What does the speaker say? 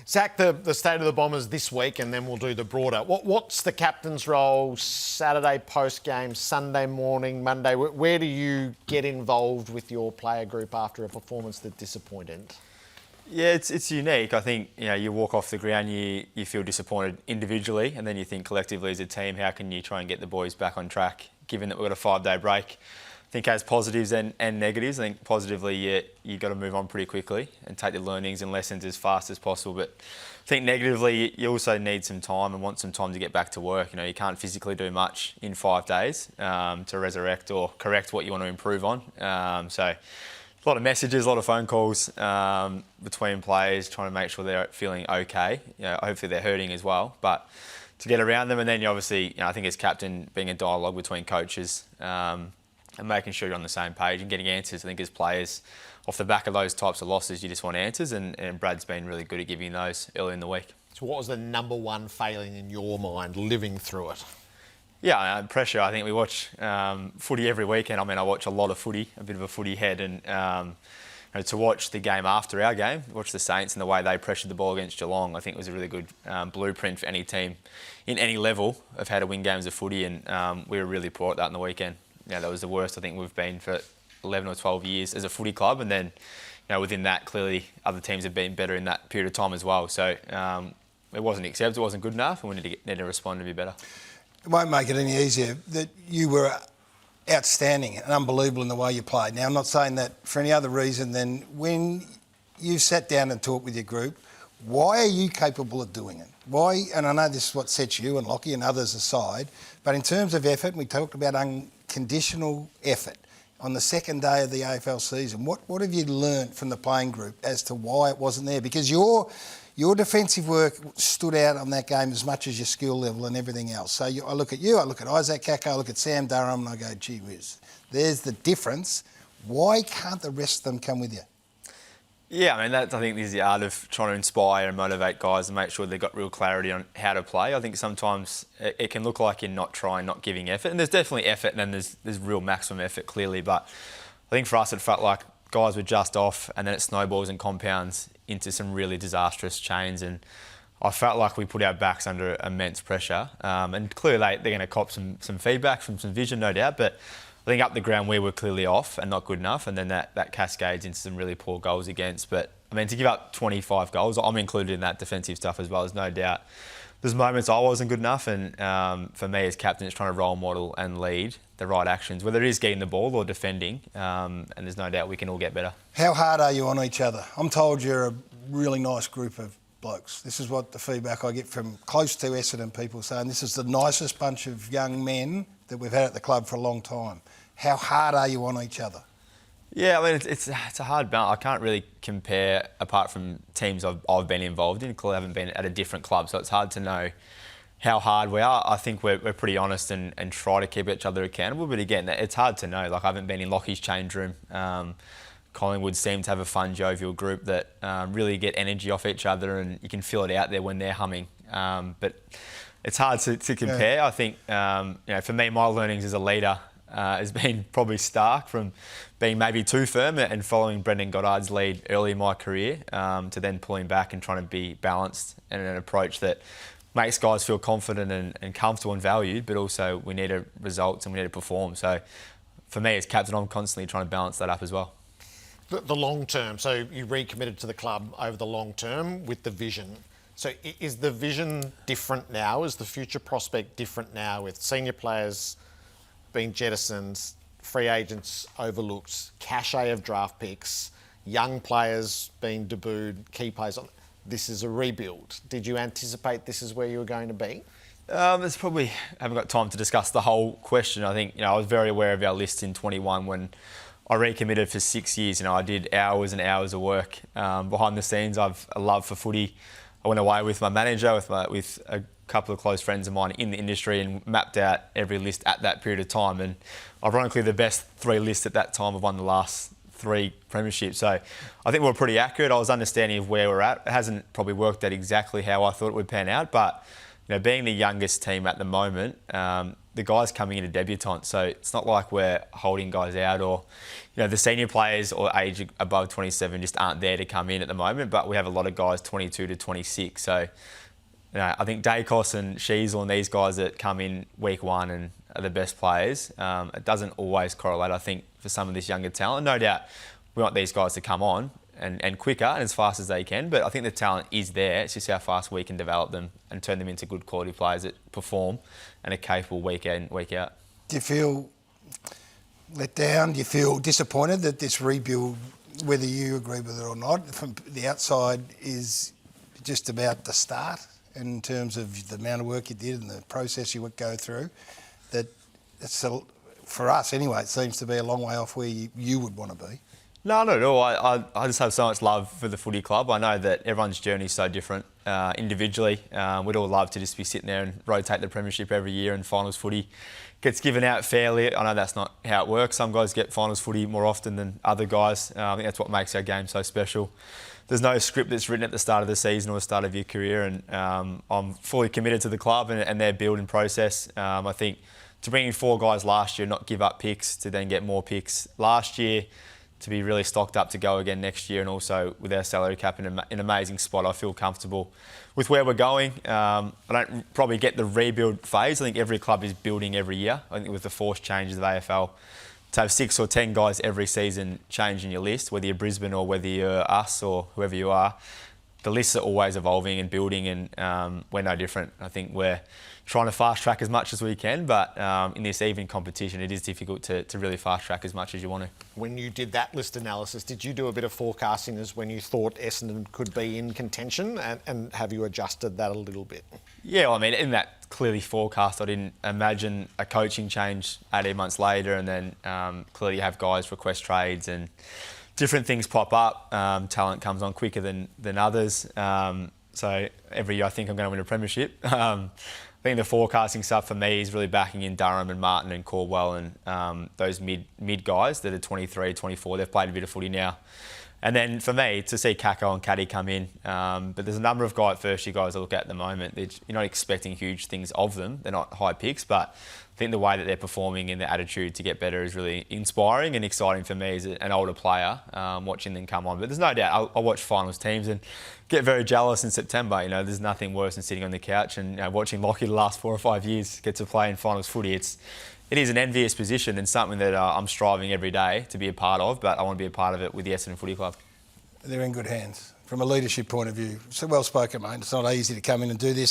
Zach, the state of the Bombers this week, and then we'll do the broader. What's the captain's role Saturday post-game, Sunday morning, Monday? Where do you get involved with your player group after a performance that disappointed? Yeah, it's unique. I think, you walk off the ground, you feel disappointed individually, and then you think collectively as a team, how can you try and get the boys back on track, given that we've got a 5-day break? I think has positives and negatives. I think positively, you got to move on pretty quickly and take the learnings and lessons as fast as possible. But I think negatively, you also need some time and want some time to get back to work. You can't physically do much in 5 days to resurrect or correct what you want to improve on. So a lot of messages, a lot of phone calls between players, trying to make sure they're feeling okay. Hopefully they're hurting as well, but to get around them, and then you obviously, I think as captain, being a dialogue between coaches. And making sure you're on the same page and getting answers. I think as players, off the back of those types of losses, you just want answers, and Brad's been really good at giving those early in the week. So what was the number one failing in your mind living through it? Yeah, pressure. I think we watch footy every weekend. I watch a lot of footy, a bit of a footy head, and to watch the game after our game, watch the Saints and the way they pressured the ball against Geelong, I think was a really good blueprint for any team in any level of how to win games of footy, and we were really poor at that in the weekend. That was the worst I think we've been for 11 or 12 years as a footy club, and then within that, clearly other teams have been better in that period of time as well. So it wasn't accepted, it wasn't good enough, and we need to respond to be better. It won't make it any easier that you were outstanding and unbelievable in the way you played. Now, I'm not saying that for any other reason than when you sat down and talked with your group, why are you capable of doing it? Why? And I know this is what sets you and Lockie and others aside, but in terms of effort, we talked about unconditional effort on the second day of the AFL season. What have you learnt from the playing group as to why it wasn't there? Because your defensive work stood out on that game as much as your skill level and everything else. So I look at you, I look at Isaac Kako, I look at Sam Durham, and I go, gee whiz, there's the difference. Why can't the rest of them come with you? Yeah, I think is the art of trying to inspire and motivate guys and make sure they've got real clarity on how to play. I think sometimes it can look like you're not trying, not giving effort, and there's definitely effort, and then there's real maximum effort clearly. But I think for us, it felt like guys were just off, and then it snowballs and compounds into some really disastrous chains. And I felt like we put our backs under immense pressure, and clearly they're going to cop some feedback from some vision, no doubt, but I think up the ground we were clearly off and not good enough, and then that cascades into some really poor goals against. But to give up 25 goals, I'm included in that defensive stuff as well. There's no doubt. There's moments I wasn't good enough, and for me as captain, it's trying to role model and lead the right actions, whether it is getting the ball or defending. And there's no doubt we can all get better. How hard are you on each other? I'm told you're a really nice group of blokes. This is what the feedback I get from close to Essendon people saying this is the nicest bunch of young men that we've had at the club for a long time. How hard are you on each other? Yeah, it's a hard balance. I can't really compare apart from teams I've been involved in. I haven't been at a different club, so it's hard to know how hard we are. I think we're pretty honest and try to keep each other accountable. But again, it's hard to know. I haven't been in Lockie's change room. Collingwood seem to have a fun, jovial group that really get energy off each other, and you can feel it out there when they're humming. But it's hard to compare. Yeah. I think for me, my learnings as a leader has been probably stark from being maybe too firm and following Brendan Goddard's lead early in my career to then pulling back and trying to be balanced and an approach that makes guys feel confident and comfortable and valued, but also we need results and we need to perform. So for me as captain, I'm constantly trying to balance that up as well. The long term, so you recommitted to the club over the long term with the vision. So is the vision different now? Is the future prospect different now with senior players being jettisoned, free agents overlooked, cachet of draft picks, young players being debuted, key players? This is a rebuild. Did you anticipate this is where you were going to be? It's probably, haven't got time to discuss the whole question. I think, I was very aware of our list in 21 when I recommitted for 6 years. I did hours and hours of work behind the scenes. I've a love for footy. I went away with my manager, with a couple of close friends of mine in the industry, and mapped out every list at that period of time. And ironically, the best 3 lists at that time have won the last 3 premierships. So I think we're pretty accurate. I was understanding of where we're at. It hasn't probably worked out exactly how I thought it would pan out, but being the youngest team at the moment, the guys coming in are debutants, so it's not like we're holding guys out or, the senior players or age above 27 just aren't there to come in at the moment. But we have a lot of guys 22 to 26. So, I think Dacos and Sheasel and these guys that come in week one and are the best players, it doesn't always correlate, I think, for some of this younger talent. No doubt we want these guys to come on and quicker and as fast as they can, but I think the talent is there. It's just how fast we can develop them and turn them into good quality players that perform and are capable week in, week out. Do you feel let down? Do you feel disappointed that this rebuild, whether you agree with it or not, from the outside is just about the start in terms of the amount of work you did and the process you would go through? That it's for us anyway, it seems to be a long way off where you would want to be. No, not at all. I just have so much love for the footy club. I know that everyone's journey is so different individually. We'd all love to just be sitting there and rotate the premiership every year, and finals footy gets given out fairly. I know that's not how it works. Some guys get finals footy more often than other guys. I think that's what makes our game so special. There's no script that's written at the start of the season or the start of your career, and I'm fully committed to the club and their building process. I think to bring in 4 guys last year, not give up picks, to then get more picks last year, to be really stocked up to go again next year, and also with our salary cap in an amazing spot. I feel comfortable with where we're going. I don't probably get the rebuild phase. I think every club is building every year. I think with the forced changes of AFL, to have 6 or 10 guys every season changing your list, whether you're Brisbane or whether you're us or whoever you are, the lists are always evolving and building, and we're no different. I think we're trying to fast track as much as we can, but in this even competition, it is difficult to really fast track as much as you want to. When you did that list analysis, did you do a bit of forecasting as when you thought Essendon could be in contention, and have you adjusted that a little bit? Yeah, well, I mean, in that clearly forecast, I didn't imagine a coaching change 18 months later, and then clearly you have guys request trades and different things pop up. Talent comes on quicker than others. So every year I think I'm going to win a premiership. I think the forecasting stuff for me is really backing in Durham and Martin and Caldwell and those mid guys that are 23, 24. They've played a bit of footy now. And then for me, to see Kako and Caddy come in, but there's a number of first year guys I look at the moment. You're not expecting huge things of them. They're not high picks, but I think the way that they're performing and their attitude to get better is really inspiring and exciting for me as an older player, watching them come on. But there's no doubt I'll watch finals teams and get very jealous in September. There's nothing worse than sitting on the couch and watching Lockie the last 4 or 5 years get to play in finals footy. It is an envious position and something that I'm striving every day to be a part of, but I want to be a part of it with the Essendon Footy Club. They're in good hands from a leadership point of view. So well spoken, mate. It's not easy to come in and do this.